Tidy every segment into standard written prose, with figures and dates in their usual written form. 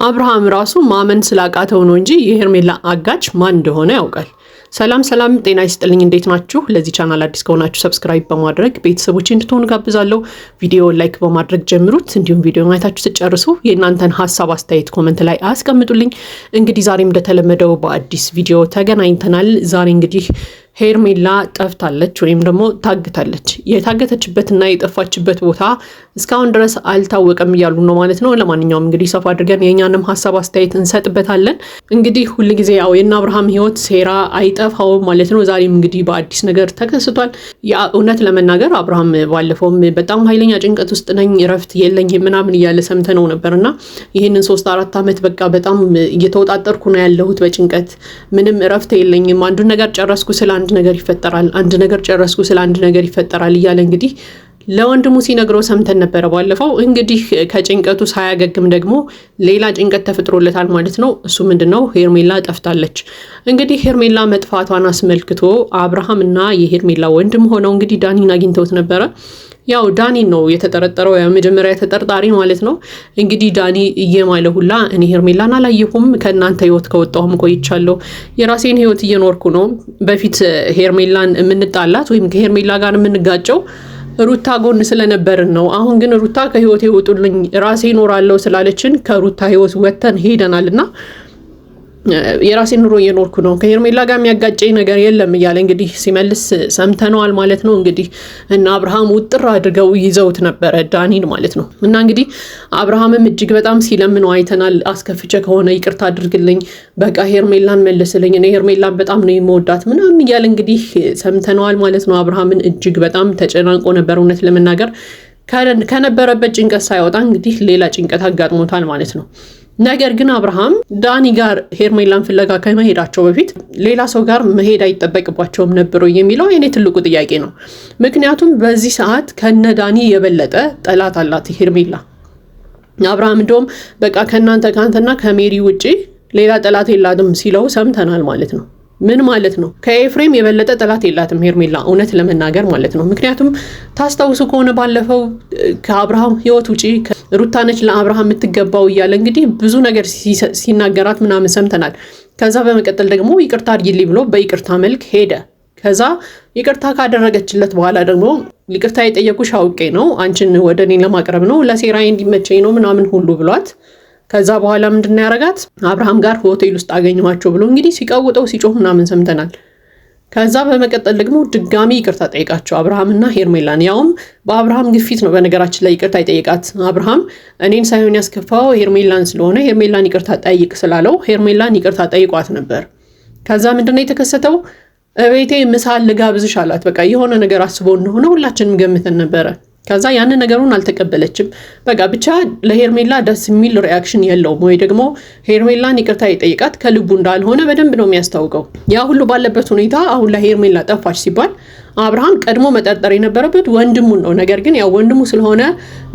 አብርሃም ራሱ ማመን ስላቃተው ነው እንጂ የሄርሜላ አጋች ማን እንደሆነ ያውቃል። ሰላም ጤና ይስጥልኝ፣ እንዴት ናችሁ? ለዚህ ቻናል አዲስ ከሆናችሁ ሰብስክራይብ በማድረግ ቤተሰቦቼ እንድትሆኑ ጋብዛለሁ። ቪዲዮ ላይክ በማድረግ ጀምሩት። እንዲሁም ቪዲዮ ማየታችሁ ተጨርሱ የእናንተን ሀሳብ አስተያየት ኮሜንት ላይ አስቀምጡልኝ። እንግዲህ ዛሬም እንደተለመደው በአዲስ ቪዲዮ ተገናኝተናል። ዛሬ እንግዲህ ሄርሜላ ጠፍታለች ወይም ደግሞ ታግታለች። የታገተችበትና የጠፋችበት ቦታ እስካሁን ድረስ አልታወቀም እያሉ ነው ማለት ነው። ለማንኛውም እንግዲህ ሰፋ አድርገን የእኛንም ሀሳብ አስተያየት እንሰጥበታለን። እንግዲህ ሁልጊዜ ያው የእነ አብርሃም ህይወት ሴራ አይጠፋውም ማለት ነው። ዛሬም እንግዲህ በአዲስ ነገር ተከስቷል። ያ እውነት ለመናገር አብርሃም ባለፈውም በጣም ኃይለኛ ጭንቀት ውስጥ ነኝ፣ እረፍት የለኝም ምናምን እያለ ሰምተነው ነበርና ይህንን 3-4 ዓመት በቃ በጣም እየተወጣጠርኩ ነው ያለሁት በጭንቀት ምንም እረፍት የለኝም፣ አንዱን ነገር ጨረስኩ ስለ አንድ ነገር ይፈጠራል፣ አንድ ነገር ጨረስኩ ስለ አንድ ነገር ይፈጠራል እያለ እንግዲህ ለወንድሙ ሲነግረው ሰምተን ነበረ ባለፈው። እንግዲህ ከጭንቀቱ ሳያገግም ደግሞ ሌላ ጭንቀት ተፈጥሮለታል ማለት ነው። እሱ ምንድነው? ሄርሜላ ጠፍታለች። እንግዲህ ሄርሜላ መጥፋቷን አስመልክቶ አብርሃም እና የሄርሜላ ወንድም ሆነው እንግዲህ ዳኒን አግኝተውት ነበረ። ያው ዳኒ ነው የተጠረጠረው፣ የመጀመሪያ ተጠርጣሪ ማለት ነው። እንግዲህ ዳኒ እየማለ ሁላ እኔ ሄርሜላን አላየሁም፣ ከእናንተ ህይወት ከወጣሁም ቆይቻለሁ፣ የራሴን ህይወት እየኖርኩ ነው። በፊት ሄርሜላን የምንጣላት ወይም ከሄርሜላ ጋር የምንጋጨው ሩታ ጎን ስለነበርን ነው። አሁን ግን ሩታ ከህይወቴ ውጡልኝ ራሴ እኖራለሁ ስላለችን ከሩታ ህይወት ወጥተን ሄደናልና የራሴን ኑሮ እየኖርኩ ነው፣ ከሄርሜላ ጋር የሚያጋጨኝ ነገር የለም እያለ እንግዲህ ሲመልስ ሰምተነዋል ማለት ነው። እንግዲህ እና አብርሃም ውጥር አድርገው ይዘውት ነበረ ዳኒን ማለት ነው። እና እንግዲህ አብርሃምም እጅግ በጣም ሲለምነው አይተናል። አስከፍቼ ከሆነ ይቅርታ አድርግልኝ፣ በቃ ሄርሜላን መልስልኝ፣ እኔ ሄርሜላን በጣም ነው የምወዳት ምናምን እያለ እንግዲህ ሰምተነዋል ማለት ነው። አብርሃምን እጅግ በጣም ተጨናንቆ ነበር እውነት ለመናገር። ከነበረበት ጭንቀት ሳይወጣ እንግዲህ ሌላ ጭንቀት አጋጥሞታል ማለት ነው። ነገር ግን አብርሃም ዳኒ ጋር ሄርሜላን ፍለጋ ከመሄዳቸው በፊት ሌላ ሰው ጋር መሄድ አይጠበቅባቸውም ነበሩ የሚለው የኔ ትልቁ ጥያቄ ነው። ምክንያቱም በዚህ ሰዓት ከነ ዳኒ የበለጠ ጠላት አላት ሄርሜላ። አብርሃም እንደውም በቃ ከአንተና ከሜሪ ውጪ ሌላ ጠላት የላትም ሲለው ሰምተናል ማለት ነው። ምን ማለት ነው? ከኤፍሬም የበለጠ ጠላት የላትም ሄርሜላ እውነት ለመናገር ማለት ነው። ምክንያቱም ታስታውሱ ከሆነ ባለፈው ከአብርሃም ህይወት ውጪ ሩታ ነች ለአብርሃም የምትገባው እያለ እንግዲህ ብዙ ነገር ሲናገራት ምናምን ሰምተናል። ከዛ በመቀጠል ደግሞ ይቅርታ አድርጊልኝ ብሎ በይቅርታ መልክ ሄደ። ከዛ ይቅርታ ካደረገችለት በኋላ ደግሞ ይቅርታ የጠየቁሽ አውቄ ነው፣ አንቺን ወደ እኔ ለማቅረብ ነው፣ ለሴራዬ እንዲመቸኝ ነው ምናምን ሁሉ ብሏት ከዛ በኋላ ምንድነው ያረጋት? አብርሃም ጋር ሆቴል ውስጥ አገኘኋቸው ብሎ እንግዲህ ሲቀውጠው ሲጮህ ምናምን ሰምተናል። ከዛ በመቀጠል ደግሞ ድጋሚ ይቅርታ ጠይቃቸው አብርሃምና ሄርሜላን። ያውም በአብርሃም ግፊት ነው በነገራችን ላይ ይቅርታ ይጠይቃት። አብርሃም እኔን ሳይሆን ያስከፋው ሄርሜላን ስለሆነ ሄርሜላን ይቅርታ ጠይቅ ስላለው ሄርሜላን ይቅርታ ጠይቋት ነበር። ከዛ ምንድነው የተከሰተው? እቤቴ ምሳ ልጋብዝሽ አላት። በቃ የሆነ ነገር አስቦ እንደሆነ ሁላችንም ገምተን ነበረ። ከዛ ያንን ነገሩን አልተቀበለችም። በቃ ብቻ ለሄርሜላ ደስ የሚል ሪያክሽን የለውም፣ ወይ ደግሞ ሄርሜላን ይቅርታ ይጠይቃት ከልቡ እንዳልሆነ በደንብ ነው የሚያስታውቀው። ያ ሁሉ ባለበት ሁኔታ አሁን ለሄርሜላ ጠፋች ሲባል አብርሃም ቀድሞ መጠርጠር የነበረበት ወንድሙን ነው። ነገር ግን ያው ወንድሙ ስለሆነ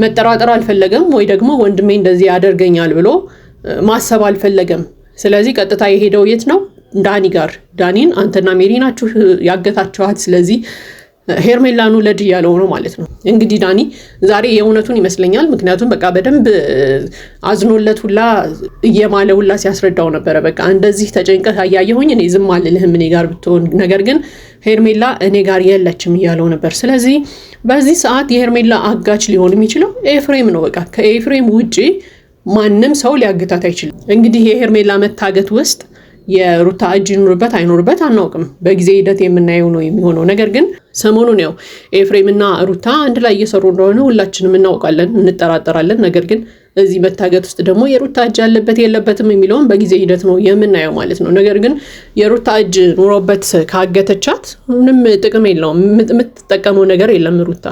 መጠራጠር አልፈለገም፣ ወይ ደግሞ ወንድሜ እንደዚህ ያደርገኛል ብሎ ማሰብ አልፈለገም። ስለዚህ ቀጥታ የሄደው የት ነው? ዳኒ ጋር። ዳኒን አንተና ሜሪ ናችሁ ያገታችኋት፣ ስለዚህ ሄርሜላኑ ለድ እያለው ነው ማለት ነው። እንግዲህ ዳኒ ዛሬ የእውነቱን ይመስለኛል። ምክንያቱም በቃ በደንብ አዝኖለት ሁላ እየማለ ሁላ ሲያስረዳው ነበረ። በቃ እንደዚህ ተጨንቀት አያየሁኝ እኔ ዝም አልልህም እኔ ጋር ብትሆን፣ ነገር ግን ሄርሜላ እኔ ጋር የለችም እያለው ነበር። ስለዚህ በዚህ ሰዓት የሄርሜላ አጋች ሊሆን የሚችለው ኤፍሬም ነው። በቃ ከኤፍሬም ውጪ ማንም ሰው ሊያግታት አይችልም። እንግዲህ የሄርሜላ መታገት ውስጥ የሩታ እጅ ይኖርበት አይኖርበት አናውቅም፣ በጊዜ ሂደት የምናየው ነው የሚሆነው። ነገር ግን ሰሞኑን ያው ኤፍሬምና ሩታ አንድ ላይ እየሰሩ እንደሆነ ሁላችንም እናውቃለን፣ እንጠራጠራለን። ነገር ግን እዚህ መታገት ውስጥ ደግሞ የሩታ እጅ ያለበት የለበትም የሚለውን በጊዜ ሂደት ነው የምናየው ማለት ነው። ነገር ግን የሩታ እጅ ኑሮበት ካገተቻት ምንም ጥቅም የለውም፣ የምትጠቀመው ነገር የለም ሩታ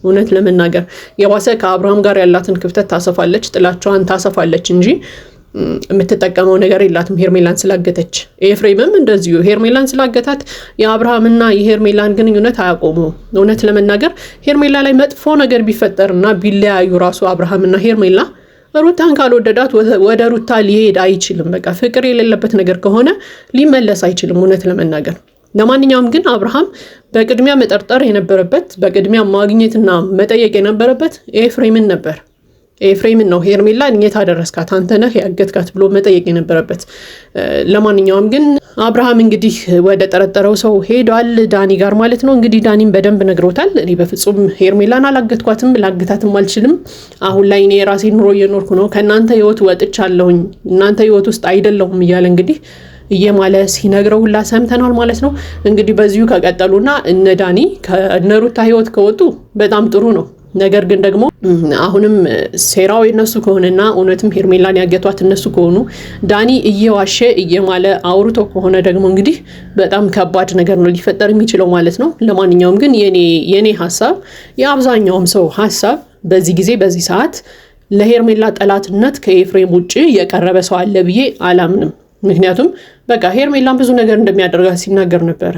እውነት ለመናገር የባሰ ከአብርሃም ጋር ያላትን ክፍተት ታሰፋለች፣ ጥላቸዋን ታሰፋለች እንጂ የምትጠቀመው ነገር የላትም ሄርሜላን ስላገተች። ኤፍሬምም እንደዚሁ ሄርሜላን ስላገታት የአብርሃምና የሄርሜላን ግንኙነት አያቆሙ። እውነት ለመናገር ሄርሜላ ላይ መጥፎ ነገር ቢፈጠርና ቢለያዩ ራሱ አብርሃምና ሄርሜላ ሩታን ካልወደዳት ወደ ሩታ ሊሄድ አይችልም። በቃ ፍቅር የሌለበት ነገር ከሆነ ሊመለስ አይችልም እውነት ለመናገር። ለማንኛውም ግን አብርሃም በቅድሚያ መጠርጠር የነበረበት፣ በቅድሚያ ማግኘትና መጠየቅ የነበረበት ኤፍሬምን ነበር። ኤፍሬምን ነው ሄርሜላን የት አደረስካት አንተ ነህ ያገትካት ብሎ መጠየቅ የነበረበት። ለማንኛውም ግን አብርሃም እንግዲህ ወደ ጠረጠረው ሰው ሄዷል፣ ዳኒ ጋር ማለት ነው። እንግዲህ ዳኒም በደንብ ነግሮታል። እኔ በፍጹም ሄርሜላን አላገትኳትም፣ ላግታትም አልችልም። አሁን ላይ እኔ የራሴ ኑሮ እየኖርኩ ነው፣ ከእናንተ ህይወት ወጥቻለሁኝ፣ እናንተ ህይወት ውስጥ አይደለሁም እያለ እንግዲህ እየማለ ሲነግረው ሁላ ሰምተናል ማለት ነው። እንግዲህ በዚሁ ከቀጠሉና እነ ዳኒ ከእነ ሩታ ህይወት ከወጡ በጣም ጥሩ ነው። ነገር ግን ደግሞ አሁንም ሴራው የነሱ ከሆነና እውነትም ሄርሜላን ያገቷት እነሱ ከሆኑ ዳኒ እየዋሸ እየማለ አውርቶ ከሆነ ደግሞ እንግዲህ በጣም ከባድ ነገር ነው ሊፈጠር የሚችለው ማለት ነው። ለማንኛውም ግን የኔ ሀሳብ የአብዛኛውም ሰው ሀሳብ በዚህ ጊዜ በዚህ ሰዓት ለሄርሜላ ጠላትነት ከኤፍሬም ውጭ የቀረበ ሰው አለ ብዬ አላምንም። ምክንያቱም በቃ ሄርሜላን ብዙ ነገር እንደሚያደርጋት ሲናገር ነበረ፣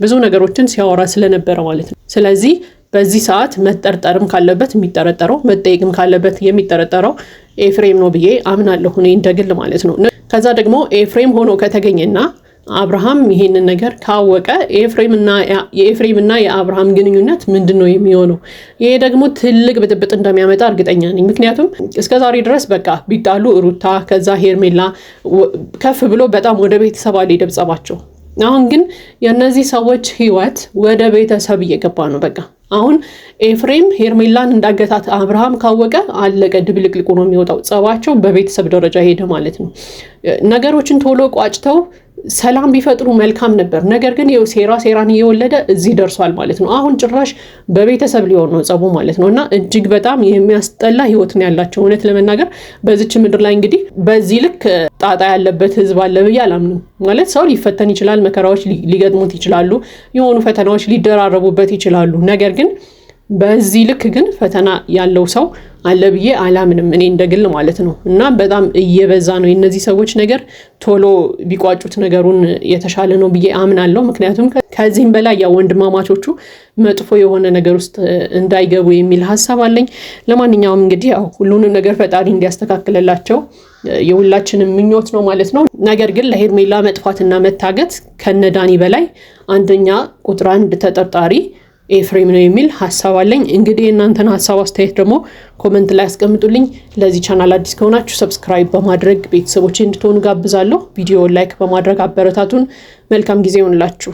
ብዙ ነገሮችን ሲያወራ ስለነበረ ማለት ነው። ስለዚህ በዚህ ሰዓት መጠርጠርም ካለበት የሚጠረጠረው መጠየቅም ካለበት የሚጠረጠረው ኤፍሬም ነው ብዬ አምናለሁ እኔ እንደግል ማለት ነው። ከዛ ደግሞ ኤፍሬም ሆኖ ከተገኘና አብርሃም ይሄንን ነገር ካወቀ የኤፍሬምና የአብርሃም ግንኙነት ምንድነው የሚሆነው? ይሄ ደግሞ ትልቅ ብጥብጥ እንደሚያመጣ እርግጠኛ ነኝ። ምክንያቱም እስከዛሬ ድረስ በቃ ቢጣሉ ሩታ ከዛ ሄርሜላ ከፍ ብሎ በጣም ወደ ቤተሰብ አልሄደም ጸባቸው። አሁን ግን የእነዚህ ሰዎች ህይወት ወደ ቤተሰብ እየገባ ነው። በቃ አሁን ኤፍሬም ሄርሜላን እንዳገታት አብርሃም ካወቀ አለቀ፣ ድብልቅልቁ ነው የሚወጣው። ጸባቸው በቤተሰብ ደረጃ ሄደ ማለት ነው። ነገሮችን ቶሎ ቋጭተው ሰላም ቢፈጥሩ መልካም ነበር። ነገር ግን ይኸው ሴራን እየወለደ እዚህ ደርሷል ማለት ነው። አሁን ጭራሽ በቤተሰብ ሊሆን ነው ጸቡ ማለት ነው። እና እጅግ በጣም የሚያስጠላ ህይወት ነው ያላቸው። እውነት ለመናገር በዚች ምድር ላይ እንግዲህ በዚህ ልክ ጣጣ ያለበት ህዝብ አለ ብዬ አላምንም። ማለት ሰው ሊፈተን ይችላል፣ መከራዎች ሊገጥሙት ይችላሉ፣ የሆኑ ፈተናዎች ሊደራረቡበት ይችላሉ። ነገር ግን በዚህ ልክ ግን ፈተና ያለው ሰው አለ ብዬ አላምንም እኔ እንደግል ማለት ነው። እና በጣም እየበዛ ነው የነዚህ ሰዎች ነገር። ቶሎ ቢቋጩት ነገሩን የተሻለ ነው ብዬ አምናለሁ። ምክንያቱም ከዚህም በላይ ያው ወንድማማቾቹ መጥፎ የሆነ ነገር ውስጥ እንዳይገቡ የሚል ሀሳብ አለኝ። ለማንኛውም እንግዲህ ያው ሁሉንም ነገር ፈጣሪ እንዲያስተካክልላቸው የሁላችንም ምኞት ነው ማለት ነው። ነገር ግን ለሄርሜላ መጥፋትና መታገት ከነዳኒ በላይ አንደኛ ቁጥር 1 ተጠርጣሪ ኤፍሬም ነው የሚል ሀሳብ አለኝ። እንግዲህ እናንተን ሀሳብ አስተያየት ደግሞ ኮሜንት ላይ አስቀምጡልኝ። ለዚህ ቻናል አዲስ ከሆናችሁ ሰብስክራይብ በማድረግ ቤተሰቦቼ እንድትሆኑ ጋብዛለሁ። ቪዲዮ ላይክ በማድረግ አበረታቱን። መልካም ጊዜ ይሁንላችሁ።